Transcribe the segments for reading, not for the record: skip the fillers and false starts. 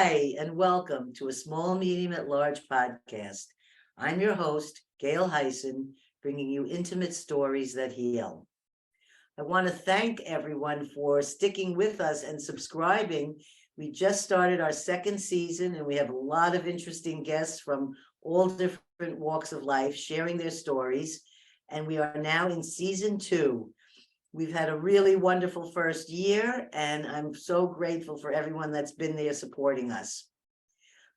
Hi, and welcome to a Small Medium at Large podcast. I'm your host, Gail Heisen, bringing you intimate stories that heal. I want to thank everyone for sticking with us and subscribing. We just started our second season, and we have a lot of interesting guests from all different walks of life sharing their stories. And we are now in season 2. We've had a really wonderful first year, and I'm so grateful for everyone that's been there supporting us.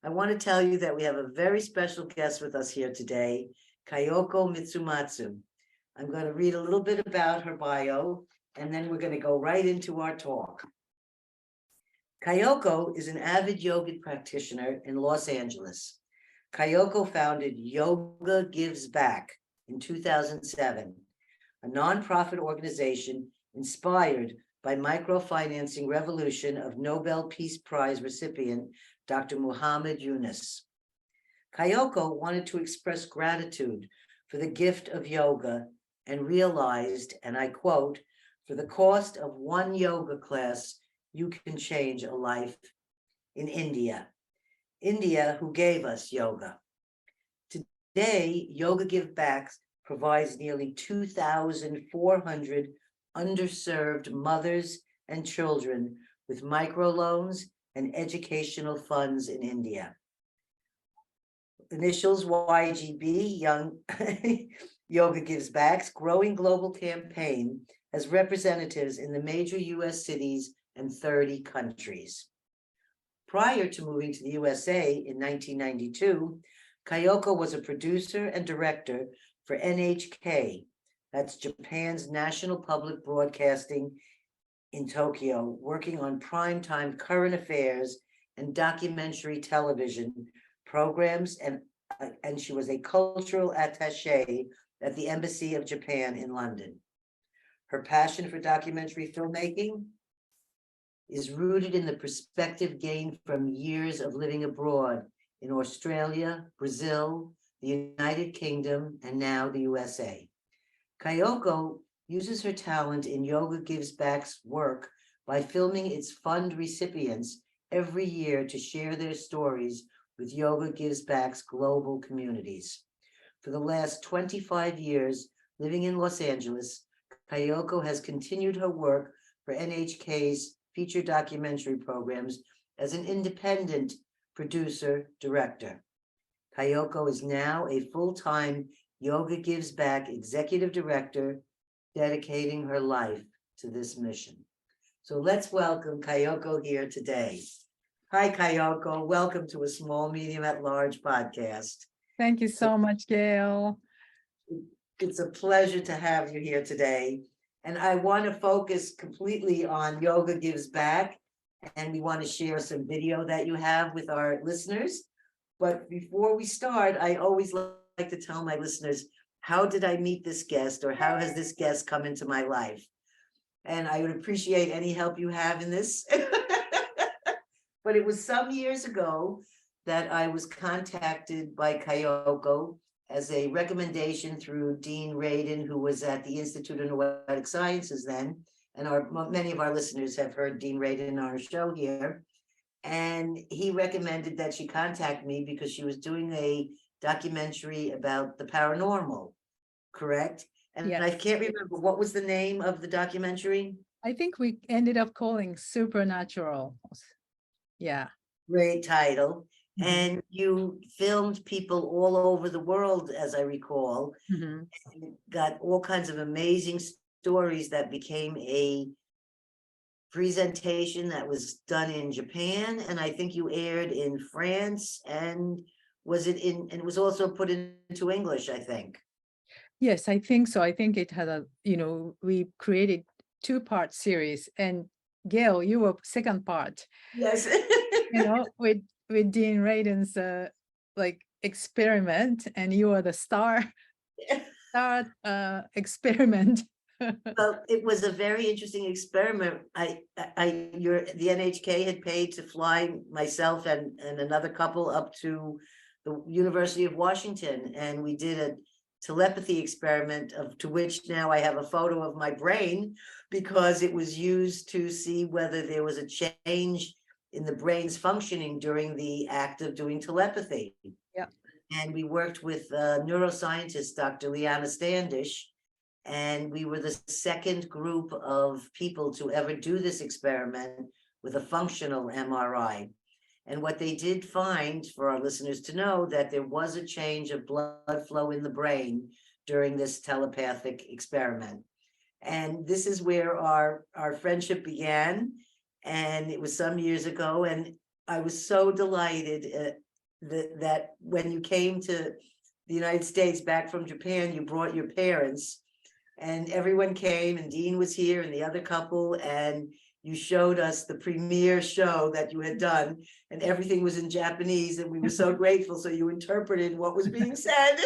I want to tell you that we have a very special guest with us here today, Kayoko Mitsumatsu. I'm going to read a little bit about her bio, and then we're going to go right into our talk. Kayoko is an avid yoga practitioner in Los Angeles. Kayoko founded Yoga Gives Back in 2007. A nonprofit organization inspired by microfinancing revolution of Nobel Peace Prize recipient, Dr. Muhammad Yunus. Kayoko wanted to express gratitude for the gift of yoga and realized, and I quote, "For the cost of one yoga class, you can change a life," in India. India, who gave us yoga. Today, Yoga Give Back provides nearly 2,400 underserved mothers and children with microloans and educational funds in India. Initials YGB, Young Yoga Gives Back's growing global campaign has representatives in the major US cities and 30 countries. Prior to moving to the USA in 1992, Kayoko was a producer and director for NHK, that's Japan's National Public Broadcasting in Tokyo, working on primetime current affairs and documentary television programs, and she was a cultural attaché at the Embassy of Japan in London. Her passion for documentary filmmaking is rooted in the perspective gained from years of living abroad in Australia, Brazil, the United Kingdom, and now the USA. Kayoko uses her talent in Yoga Gives Back's work by filming its fund recipients every year to share their stories with Yoga Gives Back's global communities. For the last 25 years, living in Los Angeles, Kayoko has continued her work for NHK's feature documentary programs as an independent producer-director. Kayoko is now a full-time Yoga Gives Back executive director, dedicating her life to this mission. So let's welcome Kayoko here today. Hi, Kayoko. Welcome to a Small Medium at Large podcast. Thank you so much, Gail. It's a pleasure to have you here today. And I want to focus completely on Yoga Gives Back, and we want to share some video that you have with our listeners. But before we start, I always like to tell my listeners, how did I meet this guest, or how has this guest come into my life? And I would appreciate any help you have in this. But it was some years ago that I was contacted by Kayoko as a recommendation through Dean Radin, who was at the Institute of Noetic Sciences then. And many of our listeners have heard Dean Radin on our show here. And he recommended that she contact me because she was doing a documentary about the paranormal, correct? And Yes. I can't remember, what was the name of the documentary? I think we ended up calling Supernatural. Yeah. Great title. Mhm. And you filmed people all over the world, as I recall, Mhm. and got all kinds of amazing stories that became a presentation that was done in Japan, and I think you aired in France, and it was also put into English, I think. Yes, I think so. I think it had we created 2-part series, and Gail, you were second part. Yes. with Dean Radin's experiment, and you were the star experiment. Well, it was a very interesting experiment. The NHK had paid to fly myself and another couple up to the University of Washington, and we did a telepathy experiment to which now I have a photo of my brain, because it was used to see whether there was a change in the brain's functioning during the act of doing telepathy. Yeah. And we worked with neuroscientist, Dr. Liana Standish, and we were the second group of people to ever do this experiment with a functional MRI. And what they did find, for our listeners to know, that there was a change of blood flow in the brain during this telepathic experiment. And this is where our friendship began. And it was some years ago. And I was so delighted that when you came to the United States back from Japan, you brought your parents, and everyone came, and Dean was here and the other couple, and you showed us the premiere show that you had done, and everything was in Japanese, and we were so grateful. So you interpreted what was being said.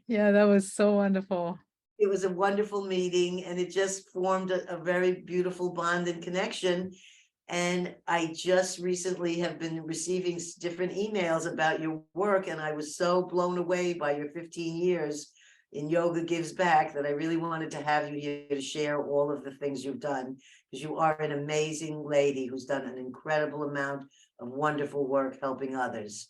Yeah, that was so wonderful. It was a wonderful meeting, and it just formed a very beautiful bond and connection. And I just recently have been receiving different emails about your work, and I was so blown away by your 15 years in Yoga Gives Back that I really wanted to have you here to share all of the things you've done, because you are an amazing lady who's done an incredible amount of wonderful work helping others.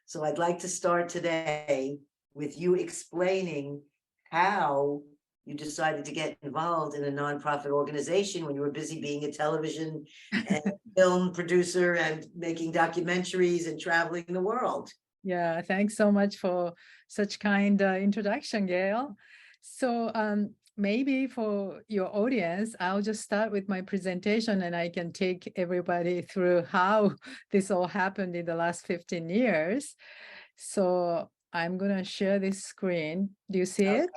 So I'd like to start today with you explaining how you decided to get involved in a nonprofit organization when you were busy being a television and film producer and making documentaries and traveling the world. Yeah, thanks so much for such kind introduction, Gail. So maybe for your audience, I'll just start with my presentation and I can take everybody through how this all happened in the last 15 years. So I'm going to share this screen. Do you see it?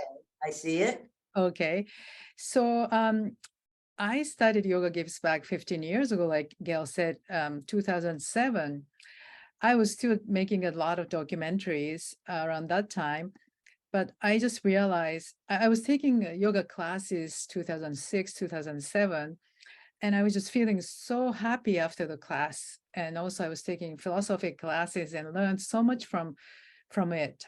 I see it. Okay. So I started Yoga Gives Back 15 years ago, like Gail said, 2007. I was still making a lot of documentaries around that time, but I just realized I was taking yoga classes 2006, 2007, and I was just feeling so happy after the class. And also I was taking philosophy classes and learned so much from it.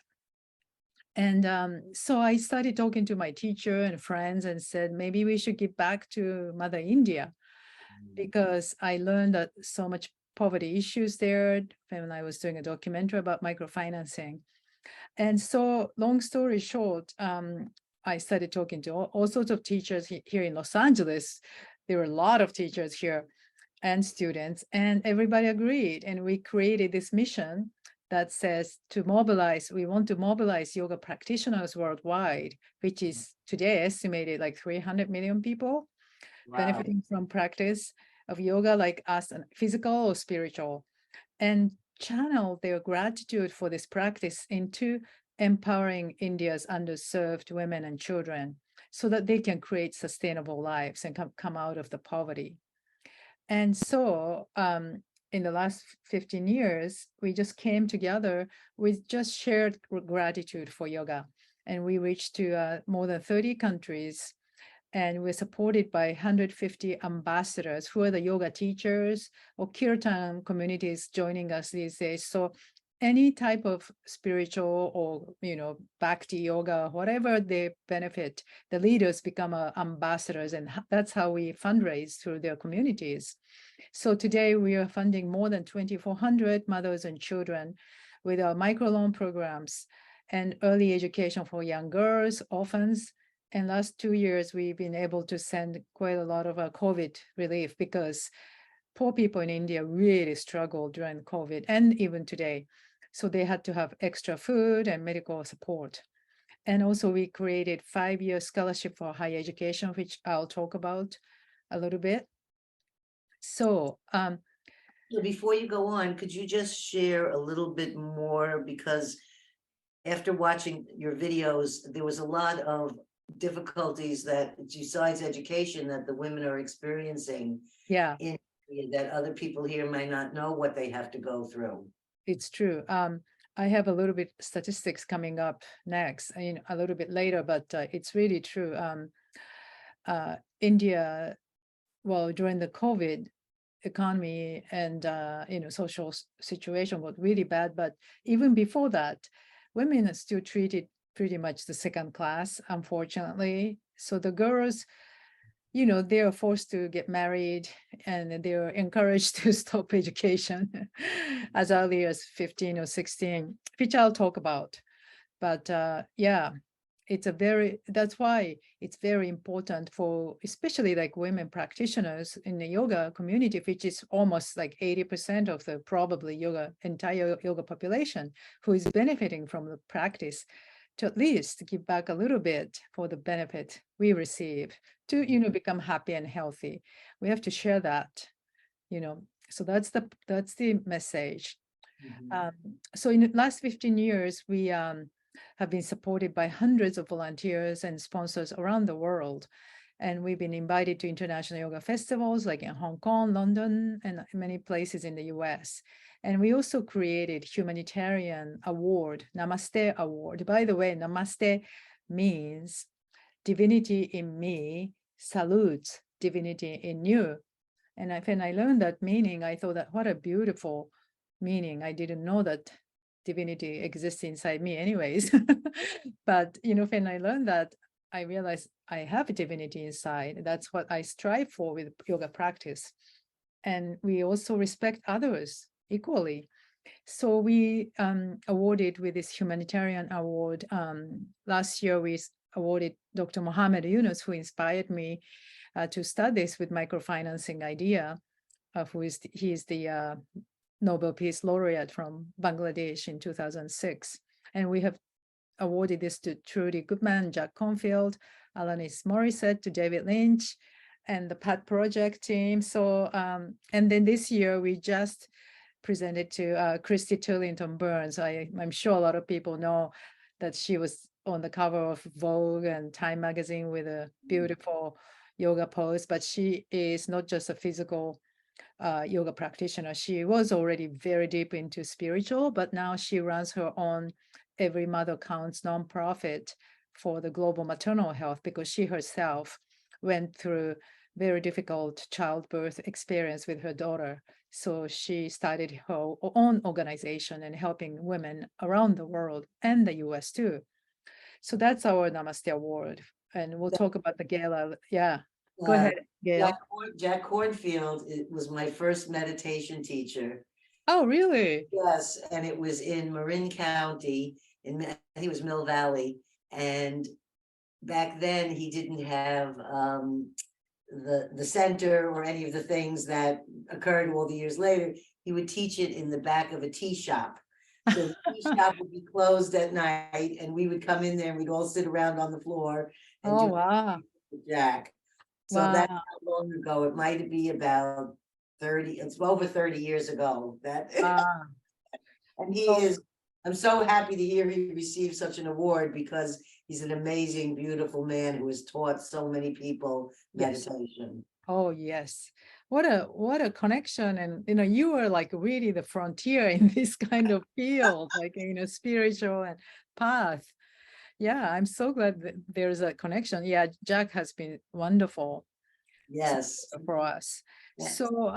And so I started talking to my teacher and friends and said, maybe we should give back to Mother India, because I learned that so much poverty issues there when I was doing a documentary about microfinancing. And so long story short, I started talking to all sorts of teachers here in Los Angeles. There were a lot of teachers here and students, and everybody agreed. And we created this mission that says we want to mobilize yoga practitioners worldwide, which is today estimated like 300 million people benefiting from practice of yoga, like us, and physical or spiritual, and channel their gratitude for this practice into empowering India's underserved women and children so that they can create sustainable lives and come out of the poverty. And so in the last 15 years, we just came together with just shared gratitude for yoga. And we reached to more than 30 countries. And we're supported by 150 ambassadors who are the yoga teachers or kirtan communities joining us these days. So any type of spiritual or, bhakti yoga, whatever they benefit, the leaders become ambassadors, and that's how we fundraise through their communities. So today we are funding more than 2,400 mothers and children with our microloan programs and early education for young girls, orphans. And last 2 years, we've been able to send quite a lot of COVID relief, because poor people in India really struggled during COVID and even today. So they had to have extra food and medical support. And also we created 5-year scholarship for higher education, which I'll talk about a little bit. So before you go on, could you just share a little bit more? Because after watching your videos, there was a lot of difficulties that, besides education, that the women are experiencing in that other people here might not know what they have to go through. It's true. I have a little bit statistics coming up next, a little bit later, but it's really true. India, well, during the COVID economy and social situation was really bad, but even before that, women are still treated pretty much the second class, unfortunately. So the girls they are forced to get married and they're encouraged to stop education as early as 15 or 16, which I'll talk about. But yeah, that's why it's very important for especially like women practitioners in the yoga community, which is almost like 80% of the probably entire yoga population who is benefiting from the practice, to at least give back a little bit for the benefit we receive to, become happy and healthy. We have to share that, so that's the message. Mhm. So in the last 15 years, we have been supported by hundreds of volunteers and sponsors around the world. And we've been invited to international yoga festivals like in Hong Kong, London, and many places in the US. And we also created humanitarian award, Namaste Award. By the way, Namaste means divinity in me salutes divinity in you. And when I learned that meaning, I thought that what a beautiful meaning. I didn't know that divinity exists inside me anyways. But, when I learned that, I realized I have a divinity inside. That's what I strive for with yoga practice. And we also respect others equally. So we awarded with this humanitarian award. Last year, we awarded Dr. Mohammed Yunus, who inspired me to start this with microfinancing idea, he is the Nobel Peace Laureate from Bangladesh in 2006. And we have awarded this to Trudy Goodman, Jack Confield, Alanis Morissette, to David Lynch, and the PAT project team. So, and then this year we just presented to Christy Turlington Burns. I'm sure a lot of people know that she was on the cover of Vogue and Time magazine with a beautiful yoga pose, but she is not just a physical yoga practitioner. She was already very deep into spiritual, but now she runs her own Every Mother Counts nonprofit for the global maternal health, because she herself went through very difficult childbirth experience with her daughter. So she started her own organization and helping women around the world and the US too. So that's our Namaste Award. And we'll talk about the gala. Yeah. Go Uh, ahead, Gail. Jack Cornfield, it was my first meditation teacher. Oh, really? Yes, and it was in Marin County, I think it was Mill Valley. And back then he didn't have the center or any of the things that occurred all the years later. He would teach it in the back of a tea shop. So the tea shop would be closed at night and we would come in there and we'd all sit around on the floor and Oh, do wow. Jack. So that's Wow. how long ago. It might be about 30, it's over 30 years ago that, Wow. and he Oh, is, I'm so happy to hear he received such an award because he's an amazing, beautiful man who has taught so many people yes. meditation. Oh, yes. What a connection. And you were like really the frontier in this kind of field, like spiritual and path. Yeah, I'm so glad that there's a connection. Yeah, Jack has been wonderful Yes, for us. yes. So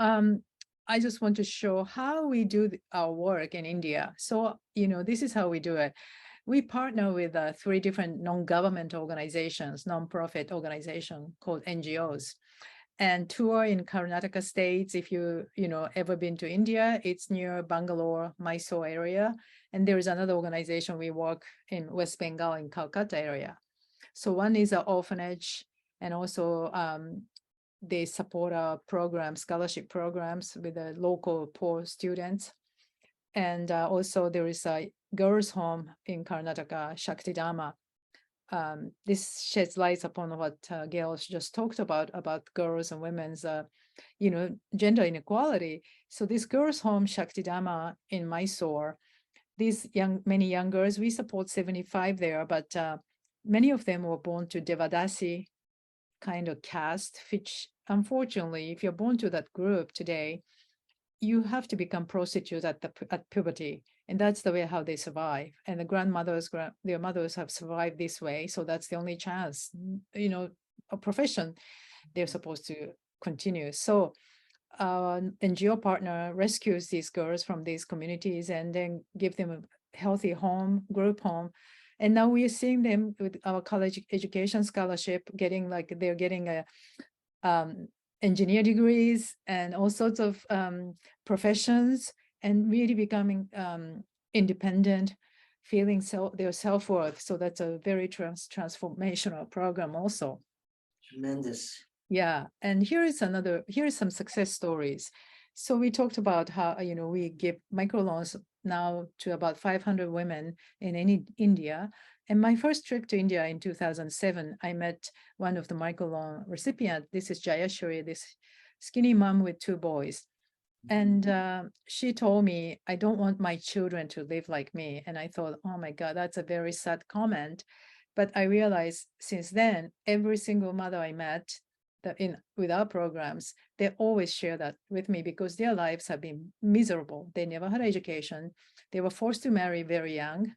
I just want to show how we do our work in India. So, this is how we do it. We partner with 3 different non-governmental organizations, non-profit organization called NGOs, and tour in Karnataka states. If ever been to India, it's near Bangalore, Mysore area. And there is another organization we work in West Bengal in Calcutta area. So one is an orphanage, and also they support our programs, scholarship programs with the local poor students. And also there is a girls' home in Karnataka, Shaktidama. This sheds light upon what Gail just talked about girls and women's, gender inequality. So this girls' home, Shaktidama in Mysore, many young girls, we support 75 there, but many of them were born to Devadasi kind of caste, which unfortunately, if you're born to that group today, you have to become prostitutes at puberty, and that's the way how they survive. And their mothers have survived this way, so that's the only chance, a profession they're supposed to continue. So our NGO partner rescues these girls from these communities and then give them a healthy home, group home. And now we are seeing them with our college education scholarship, they're getting a engineer degrees and all sorts of professions, and really becoming independent, feeling their self-worth. So that's a very transformational program also. Tremendous. Yeah, and here is some success stories. So we talked about how, we give microloans now to about 500 women in India. And my first trip to India in 2007, I met one of the microloan recipient. This is Jayashri, this skinny mom with 2 boys. And she told me, I don't want my children to live like me. And I thought, oh my God, that's a very sad comment. But I realized since then, every single mother I met with our programs, they always share that with me because their lives have been miserable. They never had education. They were forced to marry very young.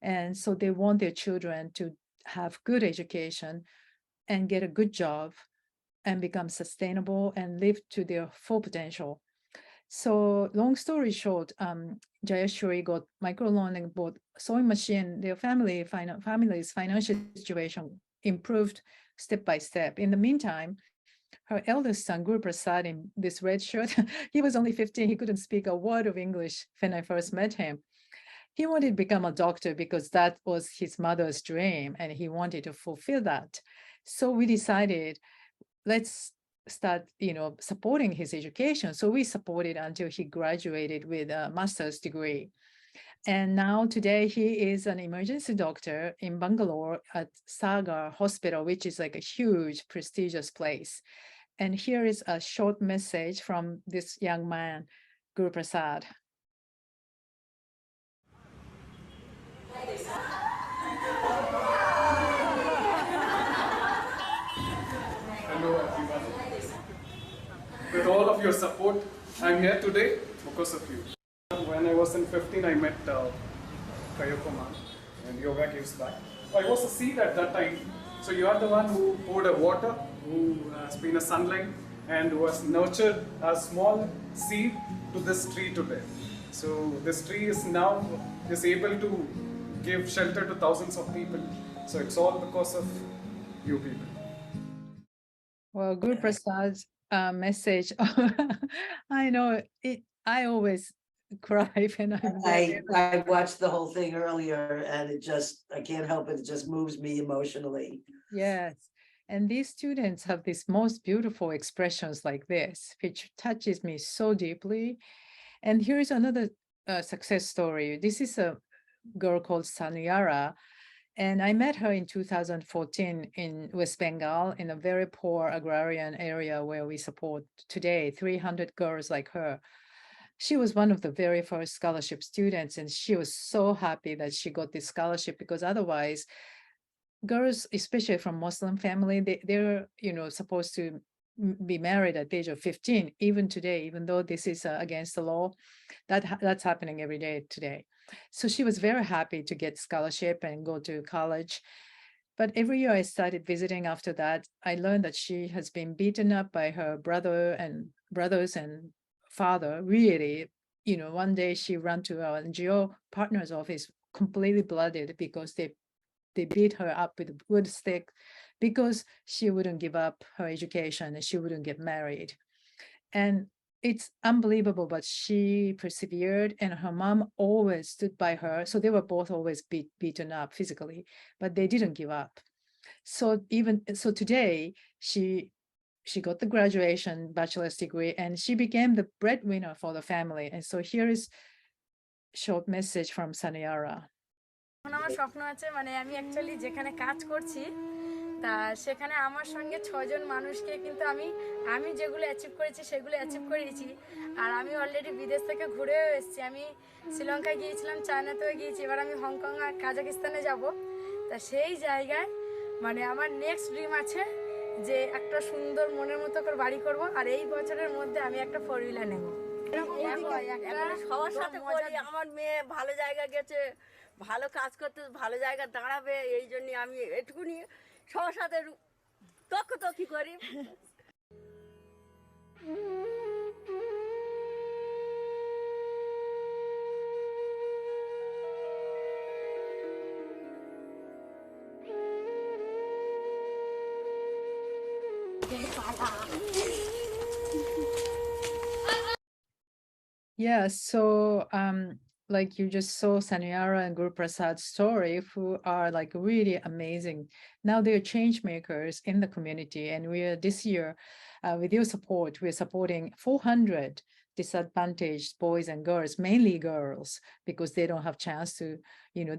And so they want their children to have good education and get a good job and become sustainable and live to their full potential. So long story short, Jayashri got microloan and bought sewing machine. Their family's financial situation improved step by step. In the meantime, her eldest son, Guru Prasad, in this red shirt, he was only 15. He couldn't speak a word of English when I first met him. He wanted to become a doctor because that was his mother's dream and he wanted to fulfill that. So we decided, let's start, supporting his education. So we supported until he graduated with a master's degree. And now today he is an emergency doctor in Bangalore at Sagar Hospital, which is like a huge prestigious place. And here is a short message from this young man, Guru Prasad. Hello everyone. With all of your support, I'm here today because of you. When I was in 15, I met Kayoko ma'am and Yoga Gives Back. I was a seed at that time. So you are the one who poured a water, who has been a sunlight, and who has nurtured a small seed to this tree today. So this tree is now able to give shelter to thousands of people. So it's all because of you people. Well, Guru Prasad's message, I know it. I always cry when I watched the whole thing earlier and I can't help it. It just moves me emotionally. Yes. And these students have these most beautiful expressions like this, which touches me so deeply. And here's another success story. This is a girl called Sanuyara. And I met her in 2014 in West Bengal, in a very poor agrarian area where we support today 300 girls like her. She was one of the very first scholarship students, and she was so happy that she got this scholarship because otherwise, girls, especially from Muslim family, they're supposed to be married at the age of 15. Even today, even though this is against the law, that's happening every day today. So she was very happy to get scholarship and go to college. But every year I started visiting after that, I learned that she has been beaten up by her brothers and father. Really, one day she ran to our NGO partner's office completely blooded because they beat her up with a wood stick because she wouldn't give up her education and she wouldn't get married. And it's unbelievable, but she persevered and her mom always stood by her. So they were both always beaten up physically, but they didn't give up. So today she got the graduation bachelor's degree and she became the breadwinner for the family. And so here is short message from Sanuyara. আমার স্বপ্ন আছে মানে আমি actually যেখানে কাজ করছি তা সেখানে আমার সঙ্গে 6 জন মানুষকে কিন্তু আমি যেগুলো অ্যাচিভ করেছি সেগুলো অ্যাচিভ করেছি আর আমি অলরেডি বিদেশ থেকে ঘুরেও এসেছি আমি শ্রীলঙ্কা গিয়েছিলাম চায়নাতেও গিয়েছি এবার আমি হংকং আর কাজাকিস্তানে যাব তা সেই জায়গায় মানে আমার নেক্সট ড্রিম আছে যে একটা সুন্দর মনের মতো করে বাড়ি করব আর এই বছরের মধ্যে আমি একটা 4-হুইলার নেব সবার সাথে বলি আমার মেয়ে ভালো জায়গা গেছে ভালো কাজ করতে ভালো জায়গা দাঁড়াবে এই জন্য আমি এটুকুনি সবার সাথে তর্কতর্কি করি Yeah, so like you just saw Sanyara and Guru Prasad's story, who are like really amazing. Now they're change makers in the community, and we are this year, with your support, we're supporting 400 disadvantaged boys and girls, mainly girls, because they don't have chance to, you know,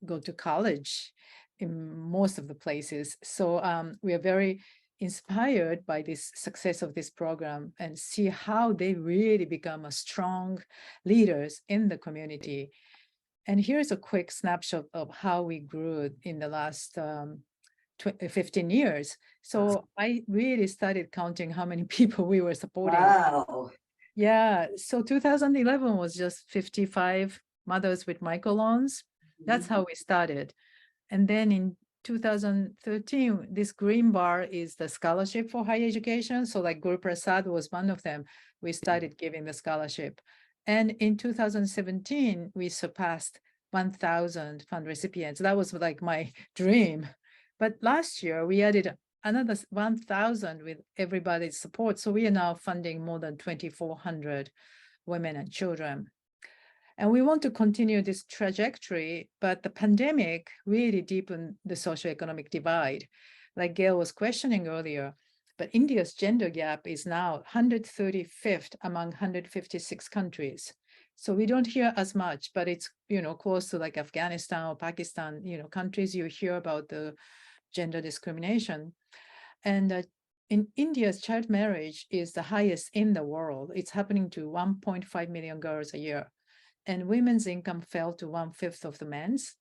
go to college in most of the places. So we are very inspired by this success of this program and see how they really become a strong leaders in the community. And here's a quick snapshot of how we grew in the last 15 years. So I really started counting how many people we were supporting. Wow. Yeah, so 2011 was just 55 mothers with microloans. That's how we started. And then in 2013, this green bar is the scholarship for higher education. So like Guru Prasad was one of them. We started giving the scholarship. And in 2017, we surpassed 1,000 fund recipients. That was like my dream. But last year, we added another 1,000 with everybody's support. So we are now funding more than 2,400 women and children. And we want to continue this trajectory, but the pandemic really deepened the socioeconomic divide. Like Gail was questioning earlier, but India's gender gap is now 135th among 156 countries. So we don't hear as much, but it's, you know, close to like Afghanistan or Pakistan, you know, countries you hear about the gender discrimination. And in India's child marriage is the highest in the world. It's happening to 1.5 million girls a year. And women's income fell to 1/5 of the men's.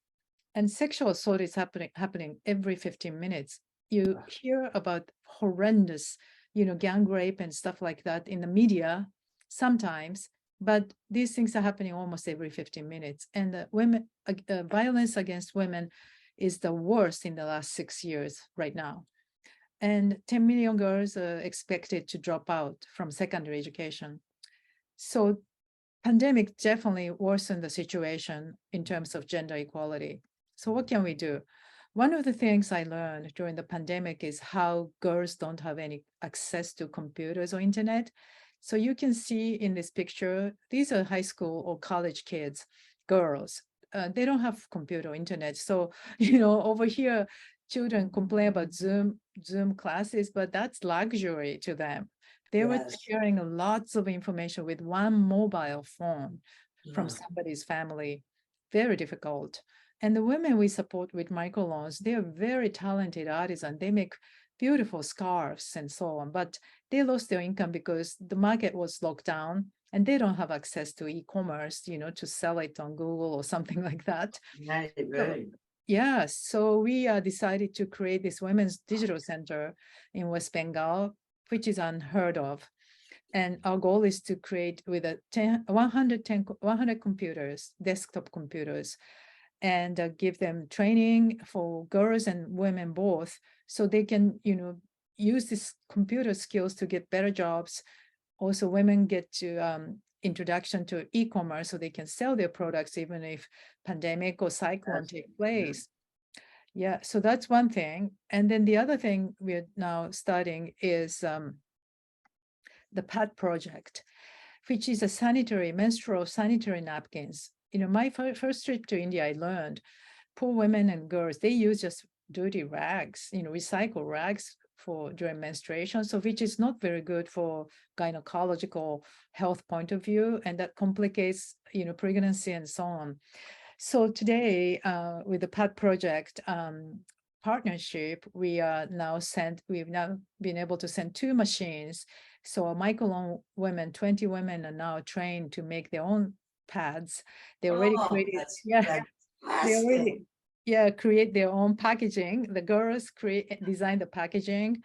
And sexual assault is happening every 15 minutes. You hear about horrendous, you know, gang rape and stuff like that in the media sometimes, but these things are happening almost every 15 minutes. And the violence against women is the worst in the last 6 years right now. And 10 million girls are expected to drop out from secondary education. So pandemic definitely worsened the situation in terms of gender equality. So what can we do? One of the things I learned during the pandemic is how girls don't have any access to computers or internet. So you can see in this picture, these are high school or college kids, girls. They don't have computer or internet. So, you know, over here, children complain about Zoom classes, but that's luxury to them. They were Yes. sharing lots of information with one mobile phone from Yeah. somebody's family. Very difficult. And the women we support with microloans, they are very talented artisans. They make beautiful scarves and so on, but they lost their income because the market was locked down and they don't have access to e-commerce, you know, to sell it on Google or something like that. Right, So, right. yeah, so we decided to create this women's digital center in West Bengal, which is unheard of. And our goal is to create with 100 computers, desktop computers, and give them training for girls and women both, so they can, you know, use these computer skills to get better jobs. Also, women get to introduction to e-commerce so they can sell their products even if pandemic or cyclone take place. Yeah, so that's one thing. And then the other thing we're now starting is the PAD project, which is a menstrual sanitary napkins. You know, my first trip to India, I learned poor women and girls, they use just dirty rags, you know, recycle rags for during menstruation, so which is not very good for gynecological health point of view, and that complicates, you know, pregnancy and so on. So today, with the PAD project partnership, we've now been able to send 2 machines. So a microloan women, 20 women are now trained to make their own pads. They already created, That's they fantastic. already, create their own packaging. The girls design the packaging.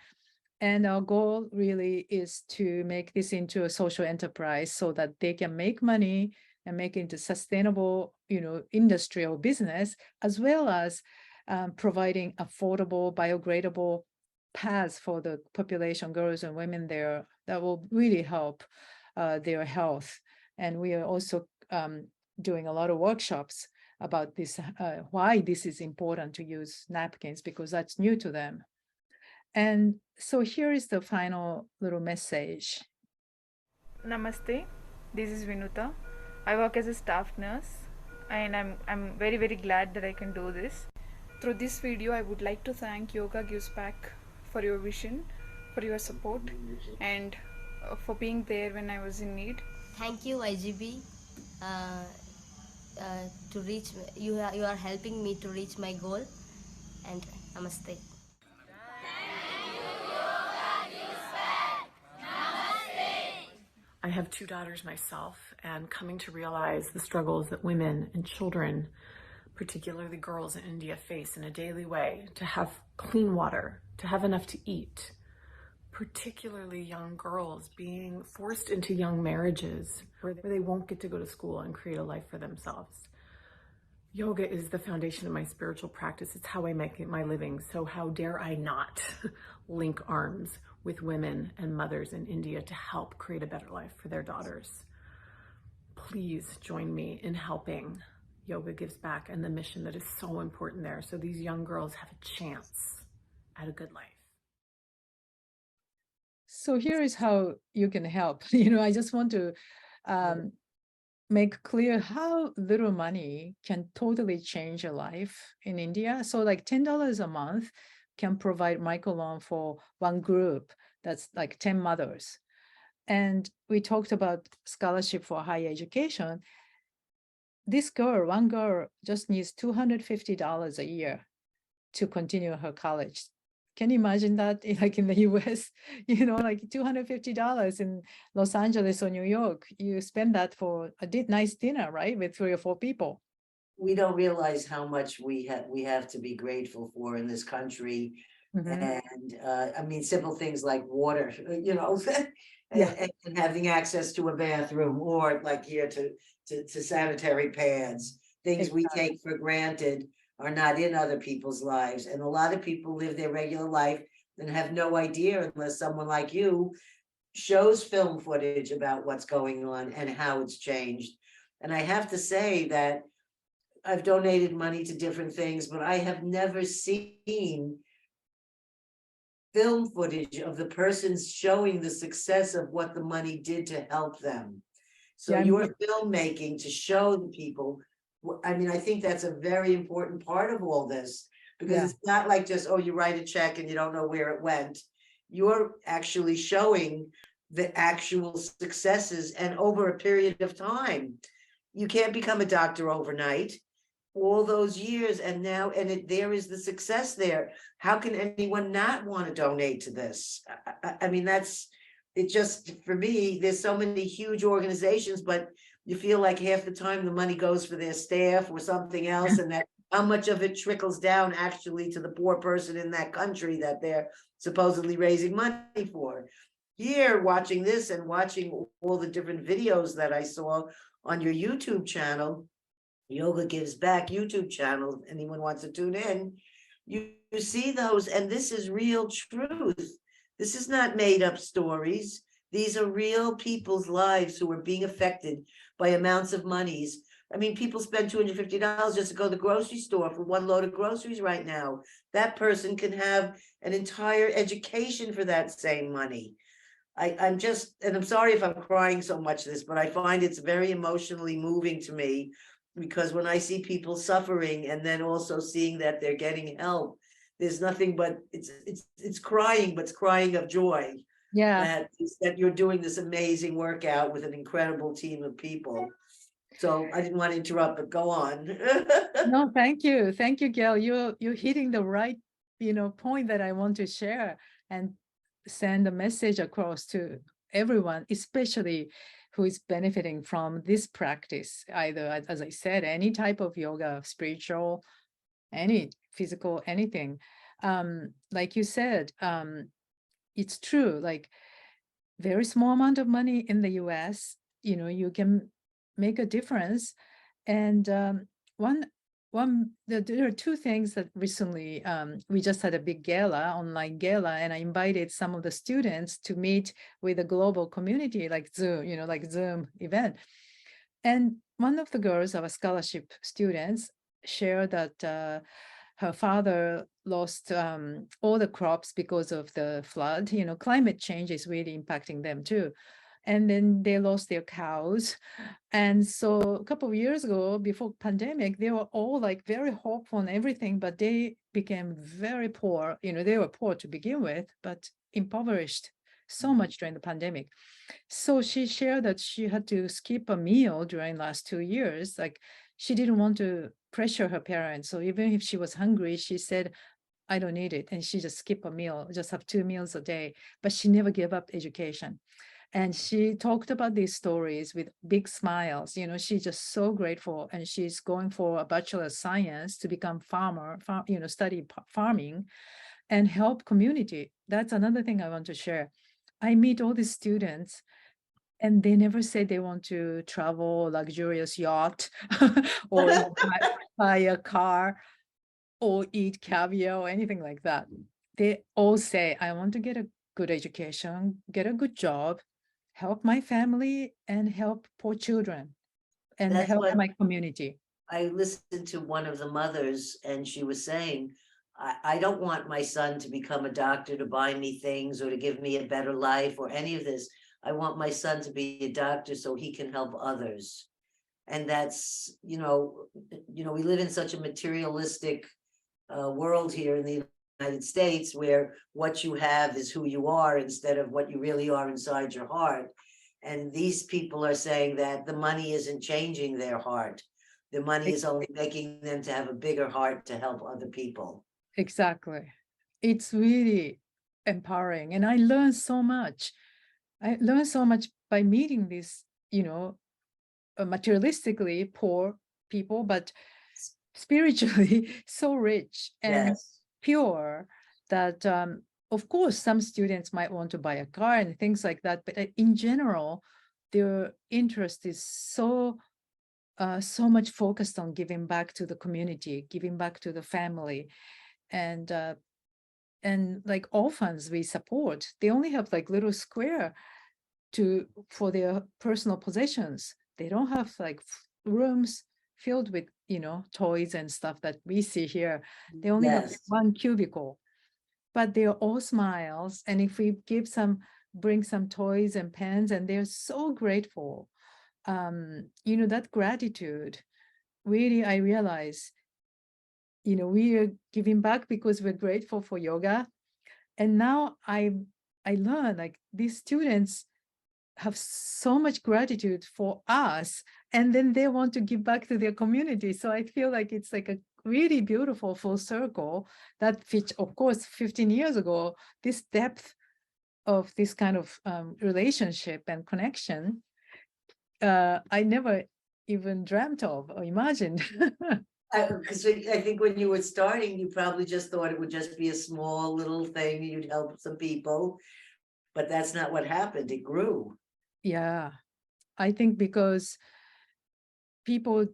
And our goal really is to make this into a social enterprise so that they can make money and make it into sustainable, you know, industry or business, as well as providing affordable, biodegradable paths for the population, girls and women there, that will really help their health. And we are also doing a lot of workshops about this, why this is important to use napkins, because that's new to them. And so here is the final little message. Namaste. This is Vinuta. I work as a staff nurse and I'm very very glad that I can do this. Through this video, I would like to thank Yoga Gives Back for your vision, for your support, and for being there when I was in need. Thank you, IGB, to reach. You are helping me to reach my goal. And namaste. I have two daughters myself, and coming to realize the struggles that women and children, particularly girls in India, face in a daily way, to have clean water, to have enough to eat, particularly young girls being forced into young marriages where they won't get to go to school and create a life for themselves. Yoga is the foundation of my spiritual practice. It's how I make my living. So how dare I not link arms with women and mothers in India to help create a better life for their daughters. Please join me in helping Yoga Gives Back and the mission that is so important there, so these young girls have a chance at a good life. So here is how you can help. I just want to make clear how little money can totally change a life in India. So like $10 a month can provide microloan for one group. That's like 10 mothers. And we talked about scholarship for higher education. This girl, one girl, just needs $250 a year to continue her college. Can you imagine that, like in the US, like $250 in Los Angeles or New York, you spend that for a nice dinner, right? With 3 or 4 people. We don't realize how much we have to be grateful for in this country. And I mean, simple things like water, and having access to a bathroom, or like here to sanitary pads, things we take for granted are not in other people's lives. And a lot of people live their regular life and have no idea unless someone like you shows film footage about what's going on and how it's changed. And I have to say that I've donated money to different things, but I have never seen film footage of the persons showing the success of what the money did to help them. So your filmmaking to show the people, I mean, I think that's a very important part of all this, because it's not like just, oh, you write a check and you don't know where it went. You're actually showing the actual successes, and over a period of time. You can't become a doctor overnight. All those years, and now, there is the success there. How can anyone not want to donate to this? I mean, it just, for me, there's so many huge organizations, but you feel like half the time the money goes for their staff or something else, and that how much of it trickles down actually to the poor person in that country that they're supposedly raising money for. Here, watching this and watching all the different videos that I saw on your YouTube channel, Yoga Gives Back YouTube channel, anyone wants to tune in, you see those, and this is real truth. This is not made up stories. These are real people's lives who are being affected by amounts of monies. I mean, people spend $250 just to go to the grocery store for one load of groceries right now. That person can have an entire education for that same money. I'm sorry if I'm crying so much this, but I find it's very emotionally moving to me, because when I see people suffering and then also seeing that they're getting help, there's nothing but it's crying, but it's crying of joy. That you're doing this amazing workout with an incredible team of people. So I didn't want to interrupt, but go on. No, thank you, Gail. You're hitting the right, point that I want to share and send a message across to everyone, especially who is benefiting from this practice, either, as I said, any type of yoga, spiritual, any physical, anything. Like you said, it's true, like very small amount of money in the US, you can make a difference. And there are 2 things that recently we just had a big gala, online gala, and I invited some of the students to meet with a global community like Zoom, like Zoom event. And one of the girls, our scholarship students, shared that her father lost all the crops because of the flood. Climate change is really impacting them too. and then they lost their cows. And so a couple of years ago, before pandemic, they were all like very hopeful and everything, but they became very poor. They were poor to begin with, but impoverished so much during the pandemic. So she shared that she had to skip a meal during last 2 years. Like she didn't want to pressure her parents. So even if she was hungry, she said, I don't need it. And she just skip a meal, just have 2 meals a day. But she never gave up education. And she talked about these stories with big smiles. She's just so grateful. And she's going for a Bachelor of Science to become study farming and help community. That's another thing I want to share. I meet all these students and they never say they want to travel luxurious yacht or buy a car or eat caviar or anything like that. They all say, I want to get a good education, get a good job, help my family, and help poor children, and That's help what my community. I listened to one of the mothers, and she was saying, I don't want my son to become a doctor to buy me things or to give me a better life or any of this. I want my son to be a doctor so he can help others. And that's, we live in such a materialistic world here in the United States, where what you have is who you are instead of what you really are inside your heart. And these people are saying that the money isn't changing their heart. The money is only making them to have a bigger heart to help other people. Exactly. It's really empowering. And I learned so much. I learned so much by meeting these, materialistically poor people, but spiritually so rich and Yes. pure that, of course, some students might want to buy a car and things like that. But in general, their interest is so much focused on giving back to the community, giving back to the family, and like orphans we support. They only have like little square for their personal possessions. They don't have like rooms filled with toys and stuff that we see here. They only have Yes. one cubicle, but they're all smiles. And if we bring some toys and pens, and they're so grateful. That gratitude, really, I realize, we are giving back because we're grateful for yoga. And now I learn like these students have so much gratitude for us, and then they want to give back to their community. So I feel like it's like a really beautiful full circle that fits. Of course, 15 years ago, this depth of this kind of relationship and connection, I never even dreamt of or imagined. Because I think when you were starting, you probably just thought it would just be a small little thing, you'd help some people, but that's not what happened. It grew. Yeah, I think because people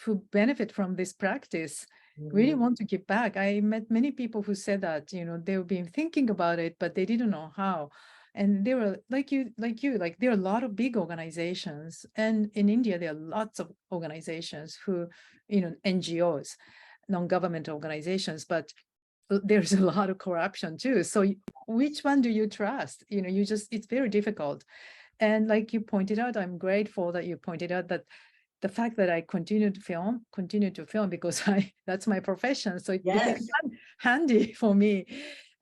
who benefit from this practice really want to give back. I met many people who said that, they've been thinking about it, but they didn't know how. And they were like there are a lot of big organizations. And in India, there are lots of organizations who, NGOs, non-governmental organizations, but there's a lot of corruption too. So which one do you trust? It's very difficult. And like you pointed out, I'm grateful that you pointed out that the fact that I continue to film because that's my profession. So it became handy for me.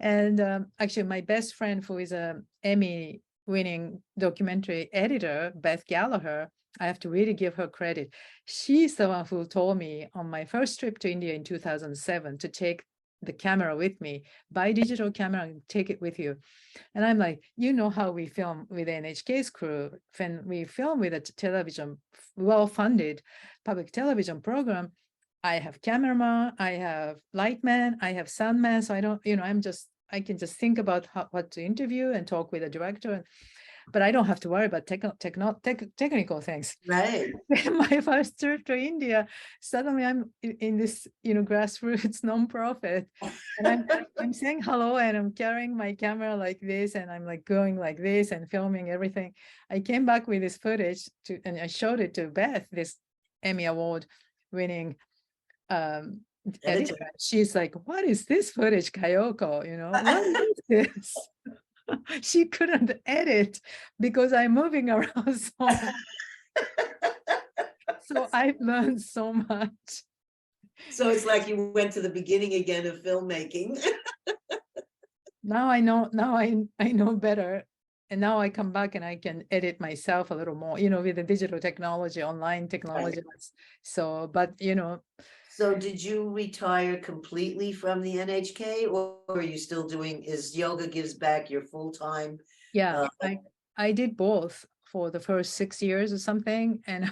And actually my best friend, who is a Emmy winning documentary editor, Beth Gallagher, I have to really give her credit. She's the one who told me on my first trip to India in 2007 to take the camera with me, buy digital camera and take it with you. And I'm like, how we film with NHK's crew. When we film with a television, well-funded public television program, I have cameraman, I have lightman, I have soundman. So I don't, I can just think about what to interview and talk with the director, but I don't have to worry about technical things. Right. My first trip to India, suddenly I'm in this, grassroots nonprofit, and I'm saying hello, and I'm carrying my camera like this, and I'm like going like this and filming everything. I came back with this footage and I showed it to Beth, this Emmy Award winning editor. She's like, "What is this footage, Kayoko? What is this?" she couldn't edit because I'm moving around so much. So I've learned so much. So it's like you went to the beginning again of filmmaking. Now I know, I know better. And now I come back and I can edit myself a little more, with the digital technology, online technology. So, but So did you retire completely from the NHK, or are you still doing, is Yoga Gives Back your full-time? yeah, I did both for the first 6 years or something. And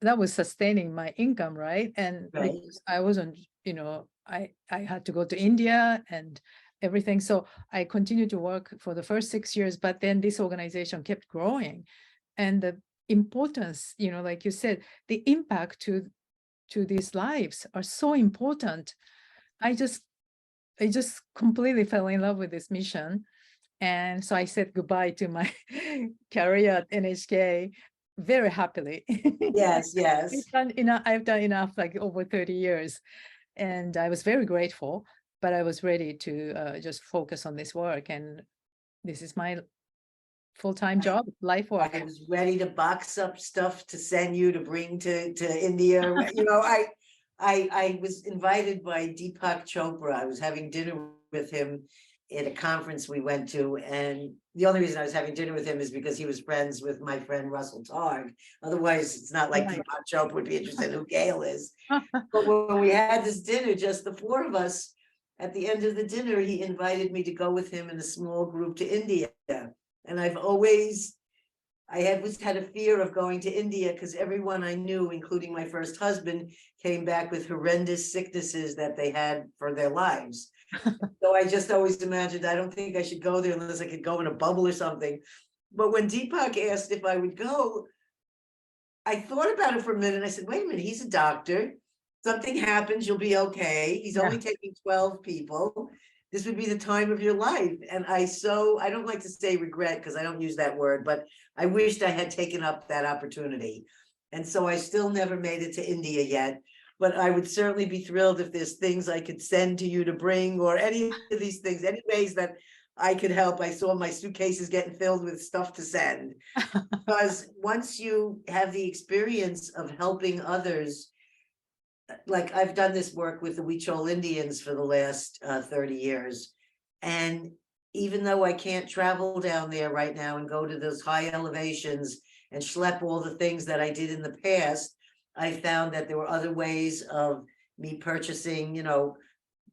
that was sustaining my income, right? And Right. because I wasn't, I had to go to India and everything. So I continued to work for the first 6 years, but then this organization kept growing. And the importance, like you said, the impact to these lives are so important. I just completely fell in love with this mission. And so I said goodbye to my career at NHK very happily. Yes, yes. I've done enough, like over 30 years. And I was very grateful, but I was ready to just focus on this work. And this is my full-time job, life work. I was ready to box up stuff to send you to bring to India. I was invited by Deepak Chopra. I was having dinner with him at a conference we went to, and the only reason I was having dinner with him is because he was friends with my friend Russell Targ. Otherwise, it's not like Deepak Chopra would be interested in who Gail is. But when we had this dinner, just the four of us, at the end of the dinner, he invited me to go with him in a small group to India. And I always had a fear of going to India because everyone I knew, including my first husband, came back with horrendous sicknesses that they had for their lives. So I just always imagined, I don't think I should go there unless I could go in a bubble or something. But when Deepak asked if I would go, I thought about it for a minute. I said, wait a minute, he's a doctor. Something happens, you'll be okay. He's only taking 12 people. This would be the time of your life. And I don't like to say regret because I don't use that word, but I wished I had taken up that opportunity. And so I still never made it to India yet, but I would certainly be thrilled if there's things I could send to you to bring, or any of these things, any ways that I could help. I saw my suitcases getting filled with stuff to send. Because once you have the experience of helping others, like I've done this work with the Huichol Indians for the last 30 years. And even though I can't travel down there right now and go to those high elevations and schlep all the things that I did in the past, I found that there were other ways of me purchasing,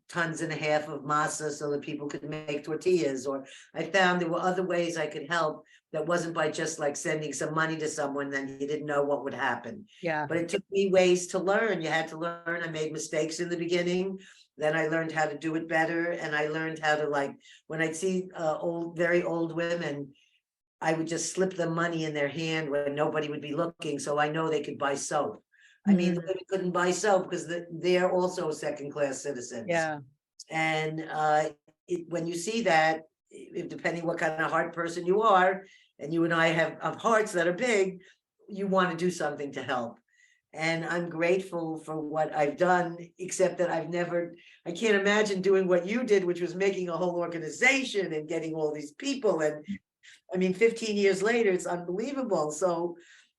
tons and a half of masa so that people could make tortillas, or I found there were other ways I could help that wasn't by just like sending some money to someone, then you didn't know what would happen. Yeah. But it took me ways to learn. You had to learn. I made mistakes in the beginning. Then I learned how to do it better. And I learned how to, like, when I'd see very old women, I would just slip them money in their hand when nobody would be looking. So I know they could buy soap. I mean, the women couldn't buy soap because they're also second-class citizens. Yeah. And when you see that, depending what kind of heart person you are, and you and I have hearts that are big, you want to do something to help. And I'm grateful for what I've done, except that I can't imagine doing what you did, which was making a whole organization and getting all these people. And I mean, 15 years later, it's unbelievable. So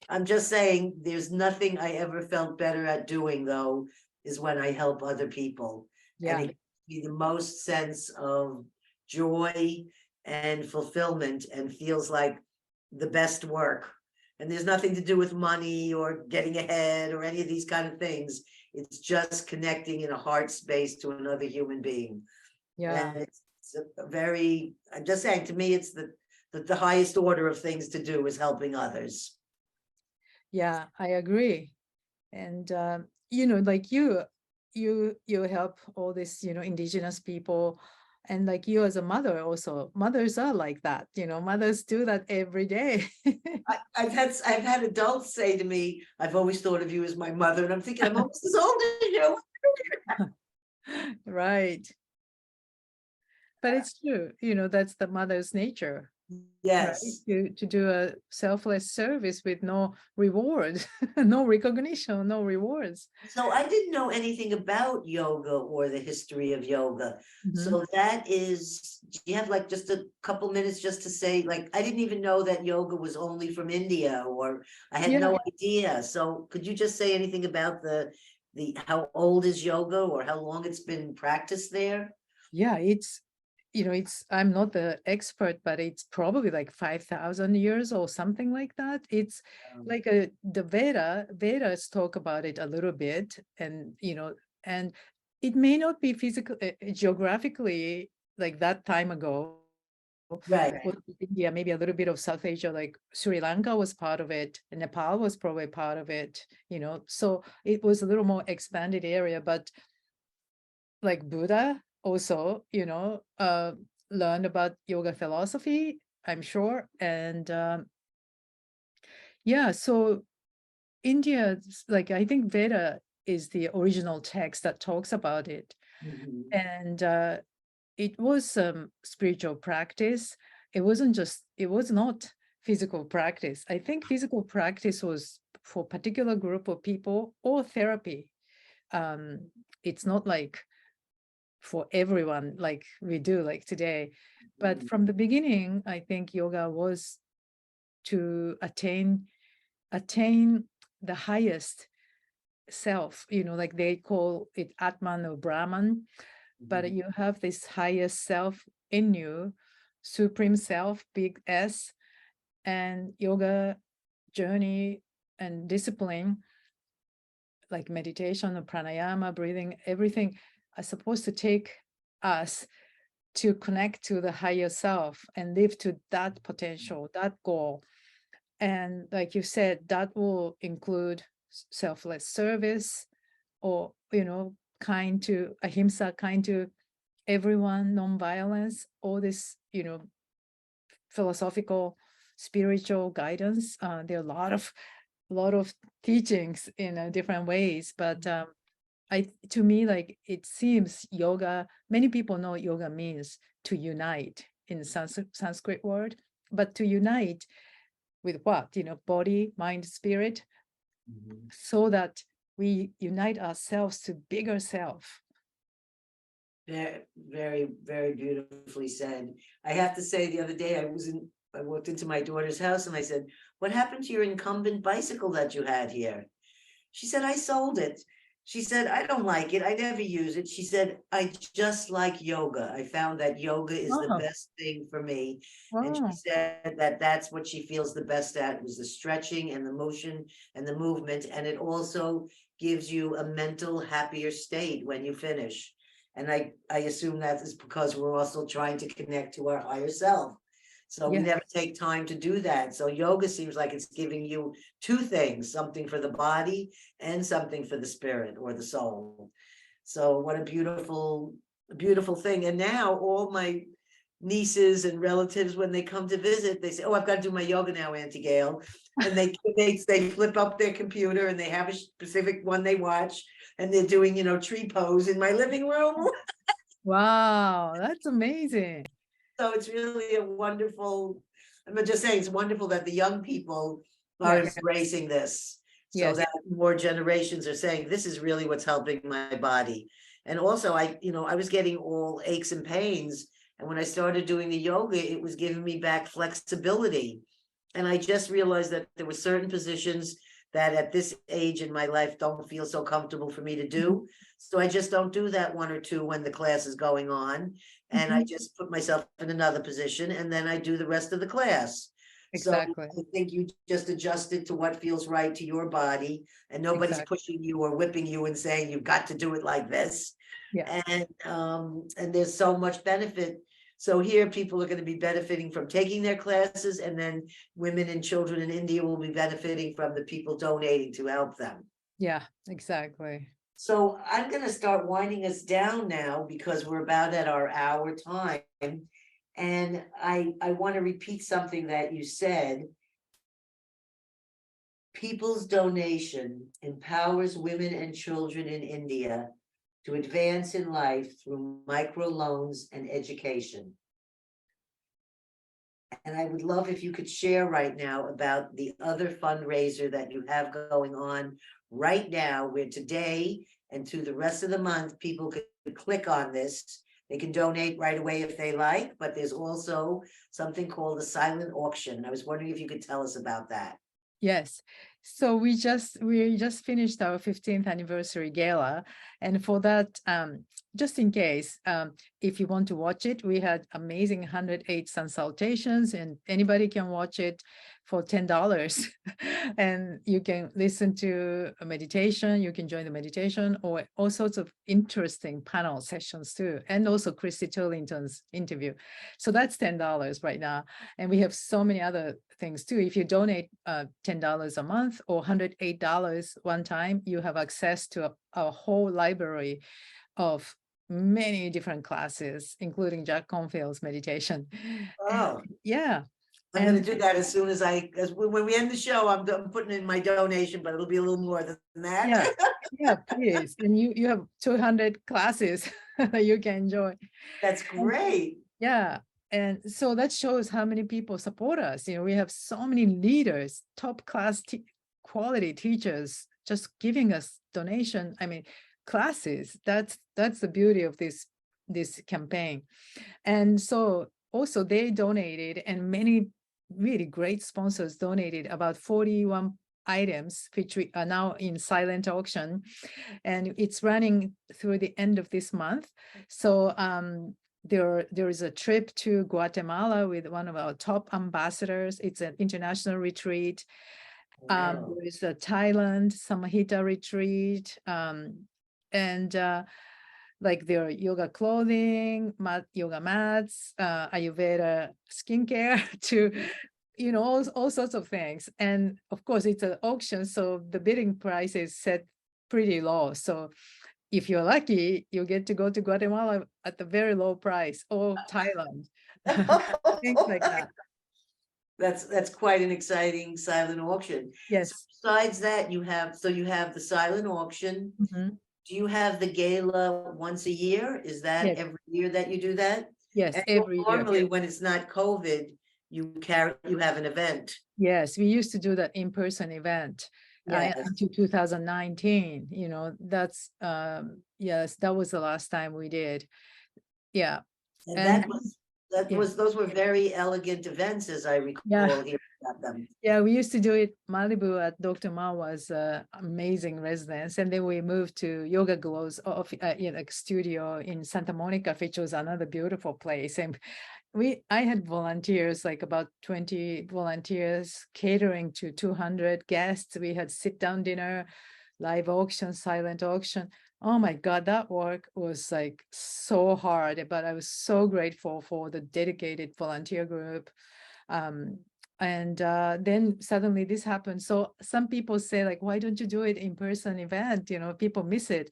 I'm just saying, there's nothing I ever felt better at doing, though, is when I help other people. Yeah. And it gives me the most sense of joy and fulfillment, and feels like the best work. And there's nothing to do with money or getting ahead or any of these kind of things. It's just connecting in a heart space to another human being. Yeah. And it's I'm just saying, to me, it's the highest order of things to do is helping others. Yeah, I agree. And like you help all these, indigenous people. And like you as a mother also, mothers are like that, mothers do that every day. I've had adults say to me, I've always thought of you as my mother. And I'm thinking, I'm almost as old as you. Right. But it's true, that's the mother's nature. right? Yes. To do a selfless service with no reward, no recognition, no rewards. So I didn't know anything about yoga or the history of yoga. Mhm. So that is, do you have like just a couple minutes just to say, like, I didn't even know that yoga was only from India, or I had Yeah. no idea. So could you just say anything about the how old is yoga or how long it's been practiced there? Yeah, it's, I'm not the expert, but it's probably like 5,000 years or something like that. It's like the Vedas talk about it a little bit, and and it may not be physical, geographically like that time ago. Right. Was India, maybe a little bit of South Asia, like Sri Lanka was part of it, and Nepal was probably part of it, so it was a little more expanded area, but like Buddha also, learned about yoga philosophy, I'm sure. And yeah, so India, like I think Veda is the original text that talks about it. Mhm. And it was spiritual practice. It was not physical practice. I think physical practice was for particular group of people or therapy. It's not like for everyone like we do like today. But from the beginning, I think yoga was to attain the highest self, like they call it Atman or Brahman, but you have this highest self in you, supreme self, big S, and yoga journey and discipline like meditation or pranayama, breathing, everything are supposed to take us to connect to the higher self and live to that potential, that goal. And like you said, that will include selfless service, or, kind to ahimsa, kind to everyone, non-violence, all this, philosophical, spiritual guidance. There are a lot of teachings in different ways, but to me, like it seems yoga, many people know yoga means to unite in Sanskrit word, but to unite with what? Body, mind, spirit, so that we unite ourselves to bigger self. Very, very, very beautifully said. I have to say, the other day I walked into my daughter's house and I said, "What happened to your incumbent bicycle that you had here?" She said, "I sold it." She said, "I don't like it. I never use it." She said, "I just like yoga. I found that yoga is the Oh, best thing for me." And she wow. said that that's what she feels the best at, was the stretching and the motion and the movement. And it also gives you a mental happier state when you finish. And I assume that is because we're also trying to connect to our higher self. So we Yeah. never take time to do that. So yoga seems like it's giving you two things, something for the body and something for the spirit or the soul. So what a beautiful, beautiful thing. And now all my nieces and relatives, when they come to visit, they say, "Oh, I've got to do my yoga now, Auntie Gail." And they flip up their computer and they have a specific one they watch, and they're doing, tree pose in my living room. Wow, that's amazing. So it's really a wonderful, I'm just saying, it's wonderful that the young people are Yes. embracing this. So Yes. that more generations are saying, this is really what's helping my body. And also I was getting all aches and pains. And when I started doing the yoga, it was giving me back flexibility. And I just realized that there were certain positions that at this age in my life don't feel so comfortable for me to do. So I just don't do that one or two when the class is going on. And I just put myself in another position and then I do the rest of the class. So Exactly. I think you just adjust it to what feels right to your body, and nobody's Exactly. pushing you or whipping you and saying you've got to do it like this. Yeah. And there's so much benefit. So here people are going to be benefiting from taking their classes, and then women and children in India will be benefiting from the people donating to help them. Yeah, exactly. So I'm going to start winding us down now because we're about at our hour time. And I want to repeat something that you said. People's donation empowers women and children in India to advance in life through microloans and education. And I would love if you could share right now about the other fundraiser that you have going on right now, where today and through the rest of the month, people can click on this. They can donate right away if they like, but there's also something called a silent auction. I was wondering if you could tell us about that. Yes. So we just finished our 15th anniversary gala. And for that, just in case, if you want to watch it, we had amazing 108 consultations, and anybody can watch it for $10. And you can listen to a meditation, you can join the meditation, or all sorts of interesting panel sessions too. And also Christy Turlington's interview. So that's $10 right now. And we have so many other things too. If you donate $10 a month or $108 one time, you have access to a whole library of many different classes, including Jack Confield's meditation. Oh, Yeah. I'm going to do that as soon as when we end the show, I'm putting in my donation, but it'll be a little more than that. Yeah, yeah, please. And you have 200 classes that you can enjoy. That's great. Yeah. And so that shows how many people support us. You know, we have so many leaders, top class quality teachers, just giving us donation. I mean, classes. That's the beauty of this campaign. And so also they donated, and many really great sponsors donated about 41 items, which we are now in silent auction, and it's running through the end of this month. So there is a trip to Guatemala with one of our top ambassadors. It's an international retreat. Wow. There is a Thailand Samahita retreat, and like their yoga clothing, yoga mats, Ayurveda skincare, to, you know, all sorts of things. And of course, it's an auction, so the bidding price is set pretty low. So if you're lucky, you get to go to Guatemala at the very low price, or Thailand, things like that. That's quite an exciting silent auction. Yes. So besides that, you have the silent auction. Mhm. Do you have the gala once a year? Is that Yes. every year that you do that? Yes, And every year. normally when it's not COVID, you have an event. Yes, we used to do that in-person event Yes. until 2019. You know, that's yes, that was the last time we did. Yeah. And And yeah. those were very elegant events, as I recall hearing about them. Yeah, we used to do it Malibu at Dr. Mawa's amazing residence, and then we moved to Yoga Glow's studio in Santa Monica, which was another beautiful place. And I had volunteers, like about 20 volunteers, catering to 200 guests. We had sit-down dinner, live auction, silent auction. Oh my God, that work was like so hard, but I was so grateful for the dedicated volunteer group. And then suddenly this happened. So some people say, like, why don't you do it in person event? You know, people miss it.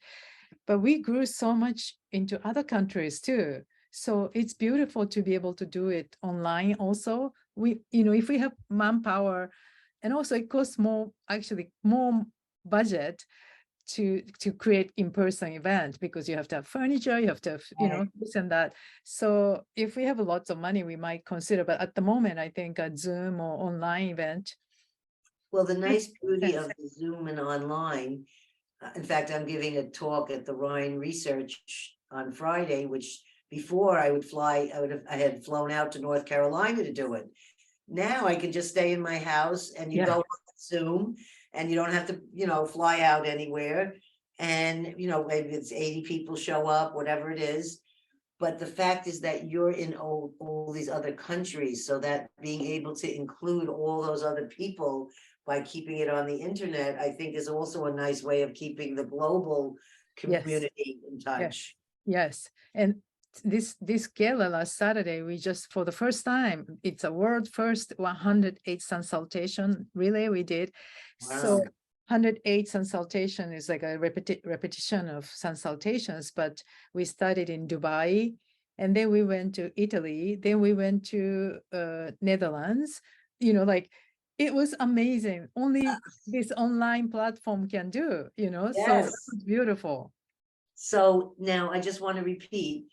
But we grew so much into other countries too. So it's beautiful to be able to do it online also. If we have manpower, and also it costs more budget to create in-person event, because you have to have furniture, you have to have, this and that. So if we have lots of money, we might consider, but at the moment, I think a Zoom or online event. Well, the nice beauty of the Zoom and online, in fact, I'm giving a talk at the Rhine Research on Friday, which before I had flown out to North Carolina to do it. Now I can just stay in my house, and you go on Zoom, and you don't have to, fly out anywhere. And, maybe it's 80 people show up, whatever it is. But the fact is that you're in all these other countries, so that being able to include all those other people by keeping it on the internet, I think is also a nice way of keeping the global community in touch. Yes. And this gala last Saturday, we just, for the first time, it's a world first 108 consultation relay we did. Wow. So 108 consultation is like a repetition of consultations, but we started in Dubai, and then we went to Italy, then we went to Netherlands. It was amazing. Only this online platform can do, so it was beautiful. So now I just want to repeat,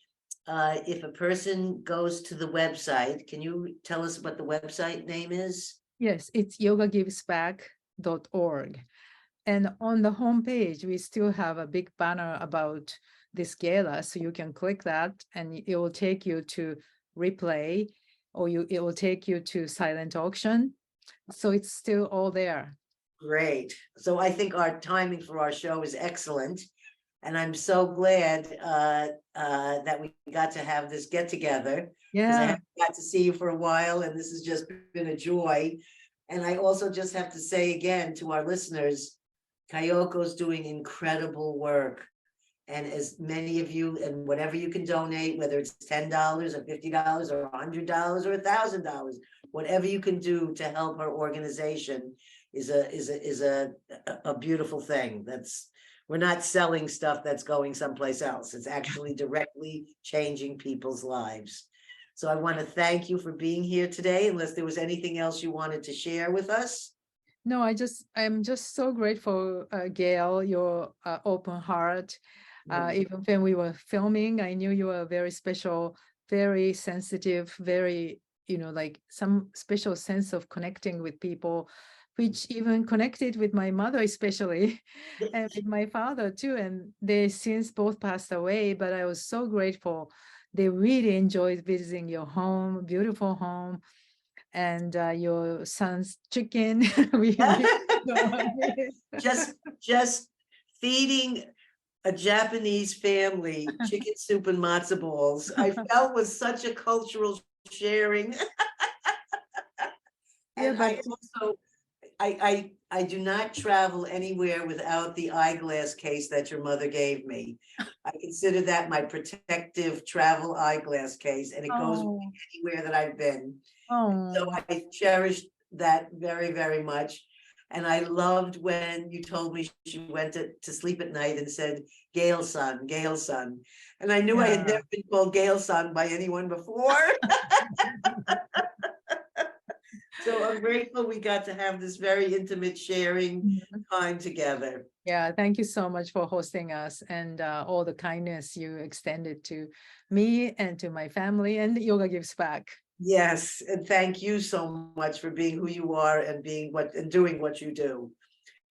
if a person goes to the website, can you tell us what the website name is? Yes, it's yogagivesback.org. And on the homepage, we still have a big banner about this gala. So you can click that and it will take you to replay, or it will take you to silent auction. So it's still all there. Great. So I think our timing for our show is excellent. And I'm so glad that we got to have this get together. Because I Yeah. haven't got to see you for a while, and this has just been a joy. And I also just have to say again to our listeners, Kayoko's doing incredible work. And as many of you, and whatever you can donate, whether it's $10 or $50 or $100 or $1,000, whatever you can do to help our organization is a beautiful thing. We're not selling stuff that's going someplace else. It's actually directly changing people's lives. So I want to thank you for being here today, unless there was anything else you wanted to share with us. No, I'm just so grateful, Gail, your open heart. Even when we were filming, I knew you were very special, very sensitive, very, like some special sense of connecting with people, which even connected with my mother, especially, and with my father too. And they since both passed away, but I was so grateful. They really enjoyed visiting your home, beautiful home, and your son's chicken. We just feeding a Japanese family chicken soup and matzo balls, I felt was such a cultural sharing. And Yeah, I also, I do not travel anywhere without the eyeglass case that your mother gave me. I consider that my protective travel eyeglass case, and it goes with me anywhere that I've been. So I cherished that very, very much. And I loved when you told me she went to sleep at night and said, Gail son, Gail son. And I knew I had never been called Gail son by anyone before. So I'm grateful we got to have this very intimate sharing time together. Yeah, thank you so much for hosting us, and all the kindness you extended to me and to my family, and Yoga Gives Back. Yes, and thank you so much for being who you are and doing what you do.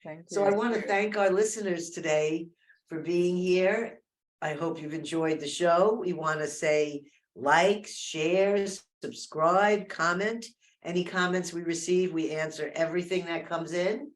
Thank you. So I want to thank our listeners today for being here. I hope you've enjoyed the show. We want to say like, share, subscribe, comment. Any comments we receive, we answer everything that comes in.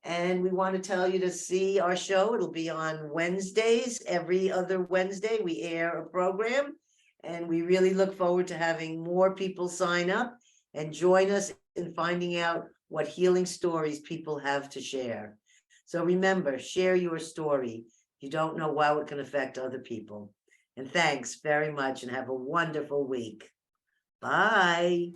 And we want to tell you to see our show. It'll be on Wednesdays. Every other Wednesday, we air a program. And we really look forward to having more people sign up and join us in finding out what healing stories people have to share. So remember, share your story. You don't know how it can affect other people. And thanks very much, and have a wonderful week. Bye.